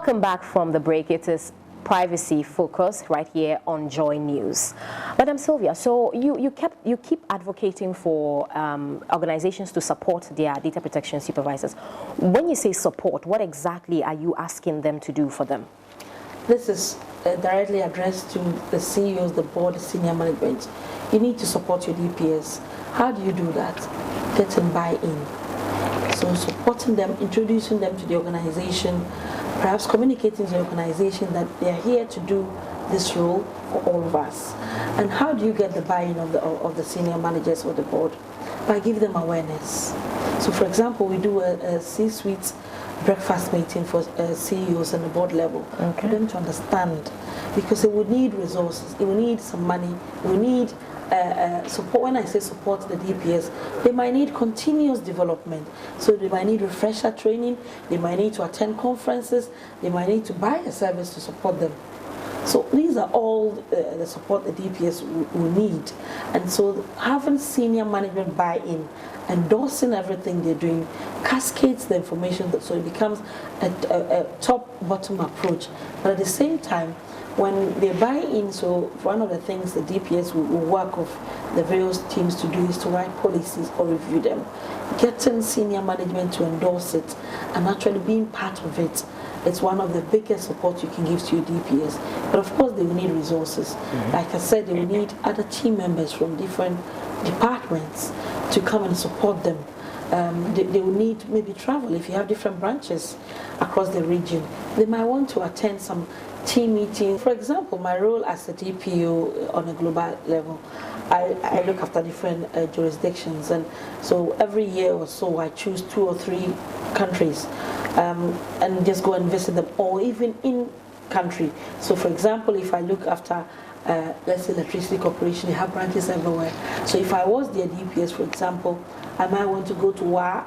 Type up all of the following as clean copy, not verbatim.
Welcome back from the break. It is Privacy Focus right here on Joy News. Madam Sylvia, so you keep advocating for organizations to support their data protection supervisors. When you say support, what exactly are you asking them to do for them? This is directly addressed to the CEOs, the board, the senior management. You need to support your DPS. How do you do that? Getting buy-in. So supporting them, introducing them to the organization, perhaps communicating to the organization that they are here to do this role for all of us. And how do you get the buy-in of the senior managers or the board? By giving them awareness. So for example, we do a C-suite breakfast meeting for CEOs and the board level, for them to understand, because it would need resources, it will need some money, it will need support. When I say support the DPS, they might need continuous development. So they might need refresher training, they might need to attend conferences, they might need to buy a service to support them. So these are all the support the DPS will need. And so having senior management buy-in, endorsing everything they're doing, cascades the information, so it becomes a top-bottom approach. But at the same time, when they buy in, so one of the things the DPS will work with the various teams to do is to write policies or review them. Getting senior management to endorse it and actually being part of it, it's one of the biggest support you can give to your DPS. But of course, they will need resources. Like I said, they will need other team members from different departments to come and support them. They will need maybe travel. If you have different branches across the region, they might want to attend some team meeting. For example, my role as a DPO on a global level, I look after different jurisdictions, and so every year or so I choose 2 or 3 countries and just go and visit them, or even in country. So for example, if I look after let's say electricity corporation, they have branches everywhere. So if I was their DPS, for example, I might want to go to WA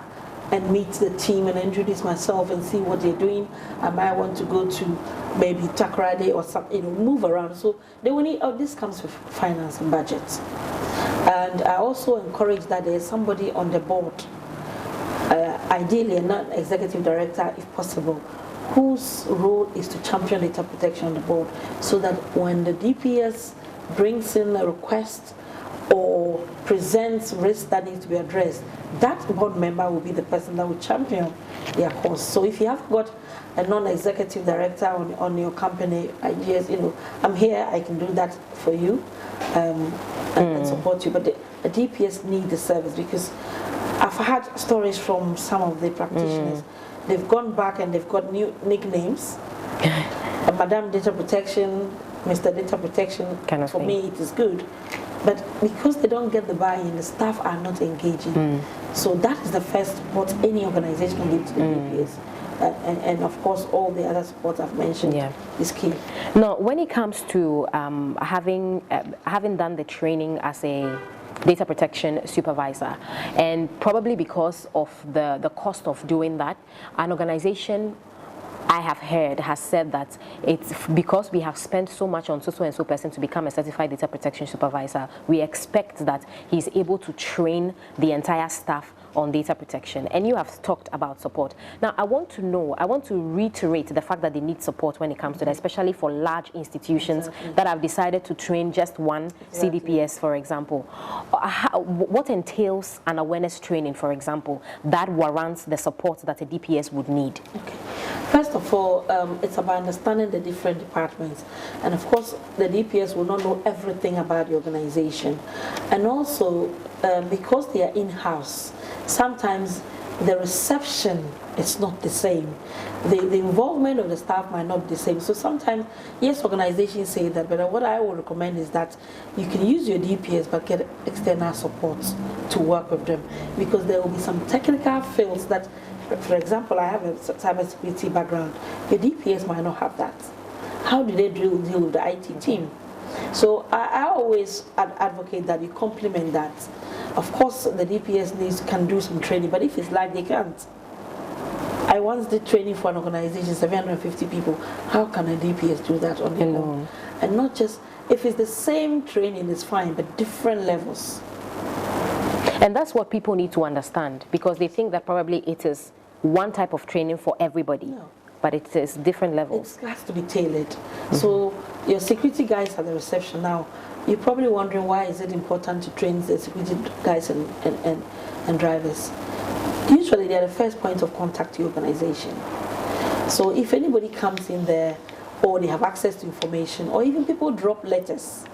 and meet the team and introduce myself and see what they're doing. I might want to go to maybe Takoradi or something, move around. So they will need, this comes with finance and budgets. And I also encourage that there's somebody on the board, ideally a non-executive director if possible, whose role is to champion data protection on the board, so that when the DPS brings in a request or presents risks that need to be addressed, that board member will be the person that will champion their cause. So if you have got a non-executive director on your company, ideas, I'm here, I can do that for you and support you. But the DPS need the service, because I've had stories from some of the practitioners. They've gone back and they've got new nicknames. Madam Data Protection, Mr. Data Protection, kind of for me it is good. But because they don't get the buy-in, the staff are not engaging. So that is the first support any organization can give to the DPS. And of course, all the other support I've mentioned is key. Now, when it comes to having done the training as a data protection supervisor, and probably because of the cost of doing that, an organization I have heard has said that it's because we have spent so much on so and so person to become a certified data protection supervisor, we expect that he's able to train the entire staff on data protection. And you have talked about support. Now, I want to reiterate the fact that they need support when it comes to that, especially for large institutions that have decided to train just one CDPS, for example. What entails an awareness training, for example, that warrants the support that a DPS would need? First of all, it's about understanding the different departments. And of course, the DPS will not know everything about the organization. And also, because they are in-house, sometimes the reception is not the same. The involvement of the staff might not be the same. So sometimes, yes, organizations say that, but what I would recommend is that you can use your DPS but get external support to work with them, because there will be some technical fields that, for example, I have a cybersecurity background. Your DPS might not have that. How do they deal with the IT team? So I always advocate that you complement that. Of course, the DPS can do some training, but if it's live, they can't. I once did training for an organization, 750 people. How can a DPS do that on their own? And not just, if it's the same training, it's fine, but different levels. And that's what people need to understand, because they think that probably it is one type of training for everybody. No. but it is different levels. It has to be tailored. So your security guys at the reception now, you're probably wondering why is it important to train the security guys and drivers. Usually they are the first point of contact to your organization. So if anybody comes in there, or they have access to information, or even people drop letters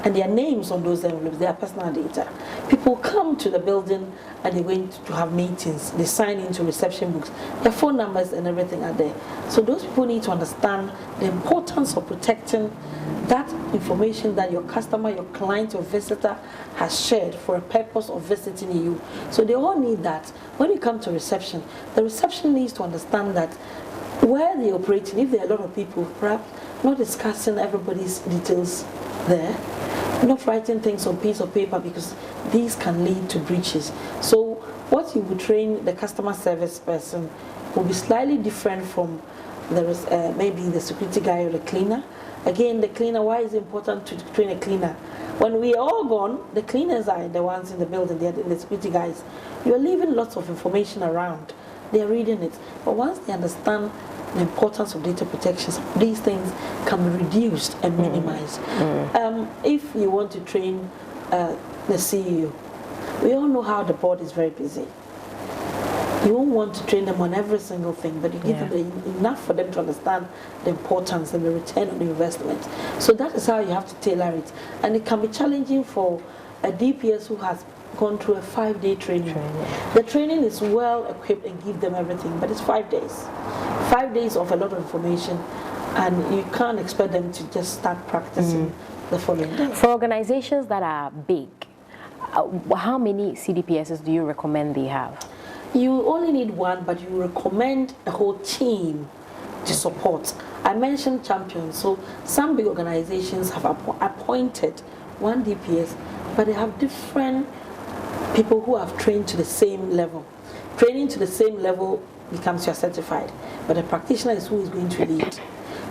and their names on those envelopes, their personal data. People come to the building and they're going to have meetings, they sign into reception books, their phone numbers and everything are there. So those people need to understand the importance of protecting that information that your customer, your client, your visitor has shared for a purpose of visiting you. So they all need that. When you come to reception, the reception needs to understand that where they're operating, if there are a lot of people, perhaps not discussing everybody's details there, not writing things on piece of paper because these can lead to breaches. So what you would train the customer service person will be slightly different from maybe the security guy or the cleaner. Again, the cleaner, why is it important to train a cleaner? When we are all gone, the cleaners are the ones in the building, they're the security guys. You're leaving lots of information around. They're reading it. But once they understand the importance of data protection, these things can be reduced and minimized. If you want to train the CEO, we all know how the board is very busy. You won't want to train them on every single thing, but you give them enough for them to understand the importance and the return on the investment. So that is how you have to tailor it. And it can be challenging for a DPS who has gone through a 5-day training. The training is well equipped and give them everything, but it's 5 days. 5 days of a lot of information, and you can't expect them to just start practicing the following day. For organizations that are big, how many CDPSs do you recommend they have? You only need one, but you recommend a whole team to support. I mentioned champions, so some big organizations have appointed one DPS, but they have different people who have trained to the same level. Training to the same level becomes your certified, but the practitioner is who is going to lead.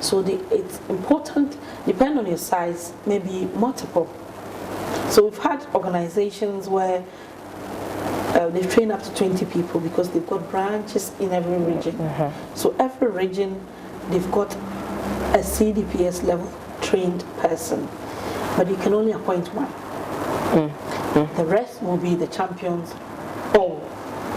So it's important, depending on your size, maybe multiple. So we've had organizations where they've trained up to 20 people because they've got branches in every region. So every region, they've got a CDPS level trained person, but you can only appoint one. The rest will be the champions, or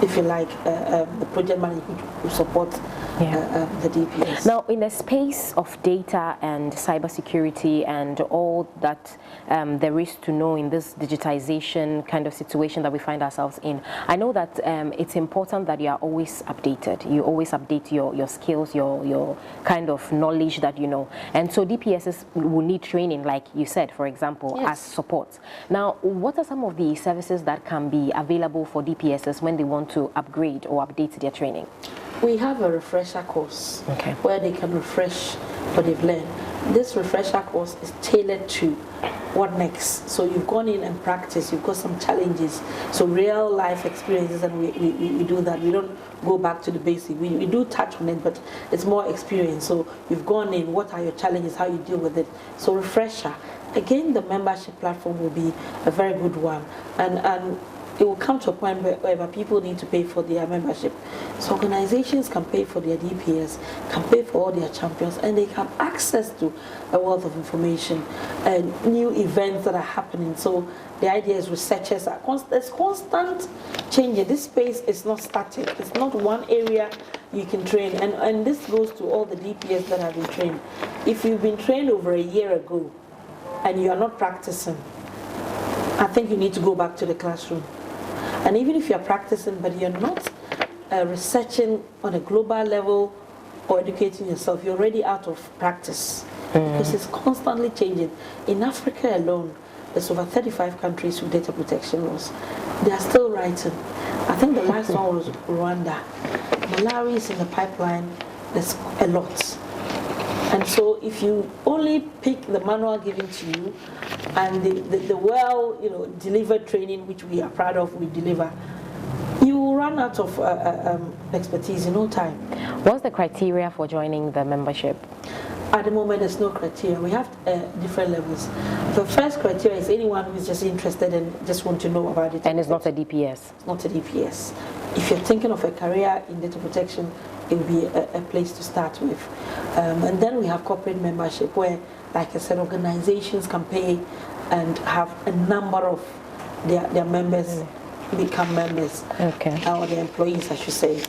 if you like, the project management who support the DPS. Now, in the space of data and cybersecurity and all that there is to know in this digitization kind of situation that we find ourselves in, I know that it's important that you are always updated. You always update your skills, your kind of knowledge that you know. And so DPSs will need training, like you said, for example, as support. Now, what are some of the services that can be available for DPSs when they want to upgrade or update their training? We have a refresher course where they can refresh what they've learned. This refresher course is tailored to what next. So you've gone in and practiced, you've got some challenges, so real life experiences, and we do that. We don't go back to the basic. We do touch on it, but it's more experience. So you've gone in, what are your challenges, how you deal with it. So refresher. Again, the membership platform will be a very good one. And it will come to a point where people need to pay for their membership. So organizations can pay for their DPS, can pay for all their champions, and they have access to a wealth of information and new events that are happening. So the idea is researchers are there's constant changing. This space is not static. It's not one area you can train. And this goes to all the DPS that have been trained. If you've been trained over a year ago and you are not practicing, I think you need to go back to the classroom. And even if you're practicing, but you're not researching on a global level or educating yourself, you're already out of practice because it's constantly changing. In Africa alone, there's over 35 countries with data protection laws. They are still writing. I think the last one was Rwanda. Malawi is in the pipeline. There's a lot. And so if you only pick the manual given to you and the well delivered training, which we are proud of, we deliver, you will run out of expertise in no time. What's the criteria for joining the membership? At the moment, there's no criteria. We have different levels. The first criteria is anyone who is just interested and just want to know about it. And it's not a DPS? It's not a DPS. If you're thinking of a career in data protection, it will be a place to start with. And then we have corporate membership where, like I said, organizations can pay and have a number of their members become members, or their employees, I should say.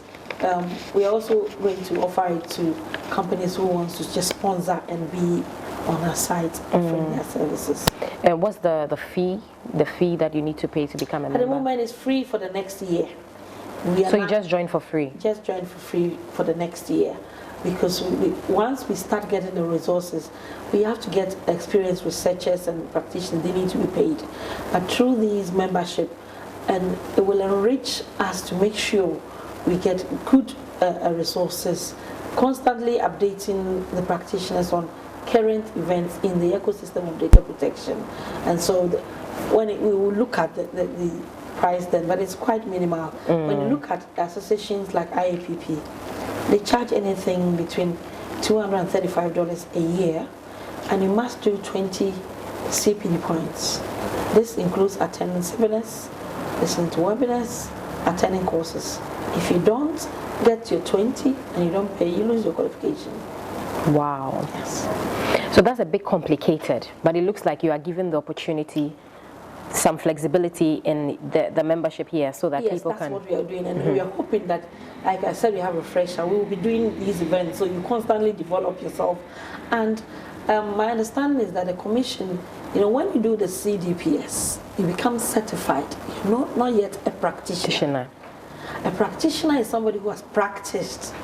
We are also going to offer it to companies who want to just sponsor and be on our site offering their services. And what's the fee? The fee that you need to pay to become a member? At the moment, it's free for the next year. So you just join for free? Just join for free for the next year, because once we start getting the resources, we have to get experienced researchers and practitioners. They need to be paid. But through these membership, and it will enrich us to make sure we get good resources, constantly updating the practitioners on current events in the ecosystem of data protection. And so we will look at the price then, but it's quite minimal. When you look at associations like IAPP, they charge anything between $235 a year, and you must do 20 CPD points. This includes attending seminars, listening to webinars, attending courses. If you don't get your 20 and you don't pay, you lose your qualification. Wow. Yes. So that's a bit complicated, but it looks like you are given the opportunity, some flexibility in the membership here, so that people can... Yes, that's what we are doing, and we are hoping that, like I said, we have a refresher. We will be doing these events, so you constantly develop yourself. And my understanding is that the commission, when you do the CDPS, you become certified. You're not yet a practitioner. A practitioner is somebody who has practiced.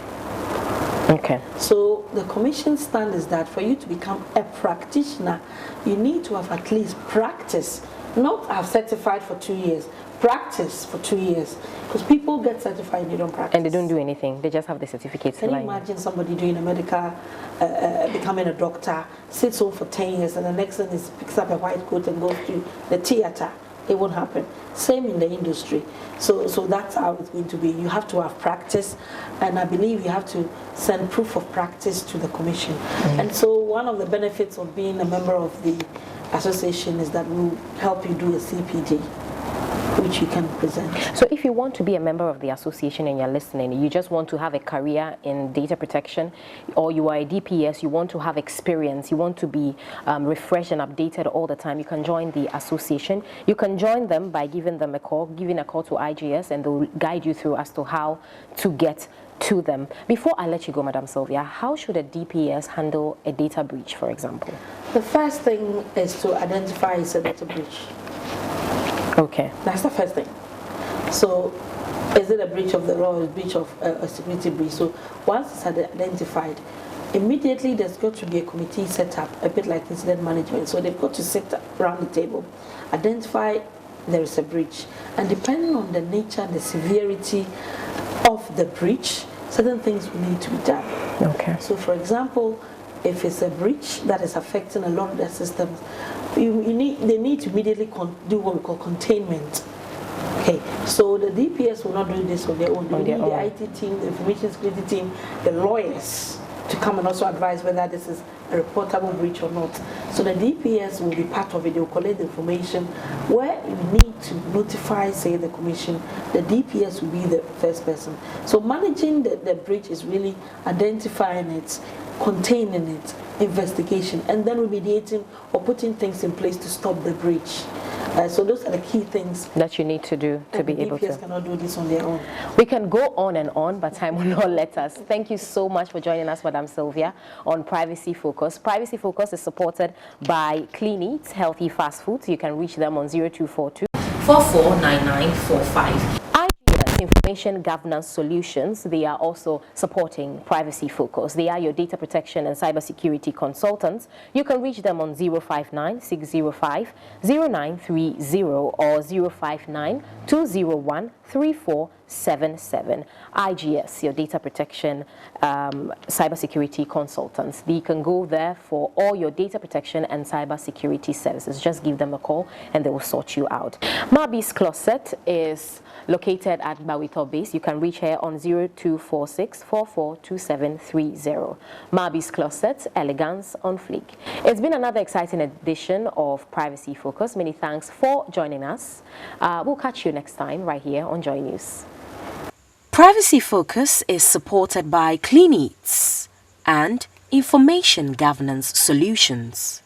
Okay. So the commission stand is that for you to become a practitioner, you need to have at least practiced, not have certified for 2 years, practice for 2 years. Because people get certified and they don't practice. And they don't do anything, they just have the certificates. Can you imagine somebody doing a medical, becoming a doctor, sits home for 10 years, and the next thing is picks up a white coat and goes to the theater? It won't happen. Same in the industry. So that's how it's going to be. You have to have practice, and I believe you have to send proof of practice to the commission. And so one of the benefits of being a member of the association is that we'll help you do a CPD, which you can present. So if you want to be a member of the association and you're listening, you just want to have a career in data protection, or you are a DPS, you want to have experience, you want to be refreshed and updated all the time, you can join the association. You can join them by giving a call to IGS, and they'll guide you through as to how to get to them. Before I let you go, Madam Sylvia, how should a DPS handle a data breach, for example? The first thing is to identify it's a data breach. Okay. That's the first thing. So, is it a breach of the law or a breach of a security breach? So, once it's identified, immediately there's got to be a committee set up, a bit like incident management. So, they've got to sit around the table, identify there is a breach, and depending on the nature and the severity of the breach, certain things will need to be done. Okay. So, for example, if it's a breach that is affecting a lot of their systems, they need to immediately do what we call containment. Okay, so the DPS will not do this on their own. They need the IT team, the information security team, the lawyers to come and also advise whether this is a reportable breach or not. So the DPS will be part of it. They will collect the information. Where you need to notify, say, the commission, the DPS will be the first person. So managing the breach is really identifying it, containing it, investigation, and then remediating or putting things in place to stop the breach. So those are the key things that you need to do to be able to. DPS cannot do this on their own. We can go on and on, but time will not let us. Thank you so much for joining us, Madam Sylvia, on Privacy Focus. Privacy Focus is supported by Clean Eats, Healthy Fast Foods. You can reach them on 0242 449945. Information Governance Solutions, they are also supporting Privacy Focus. They are your data protection and cybersecurity consultants. You can reach them on 059-605-0930 or 059-201-3477. IGS, your data protection cybersecurity consultants. You can go there for all your data protection and cybersecurity services. Just give them a call and they will sort you out. Mabi's Closet is located at Bawito Base. You can reach her on 0246-442730. Mabi's Closet, elegance on fleek. It's been another exciting edition of Privacy Focus. Many thanks for joining us. We'll catch you next time right here on Joy News. Privacy focus is supported by Clean Eats and information governance solutions.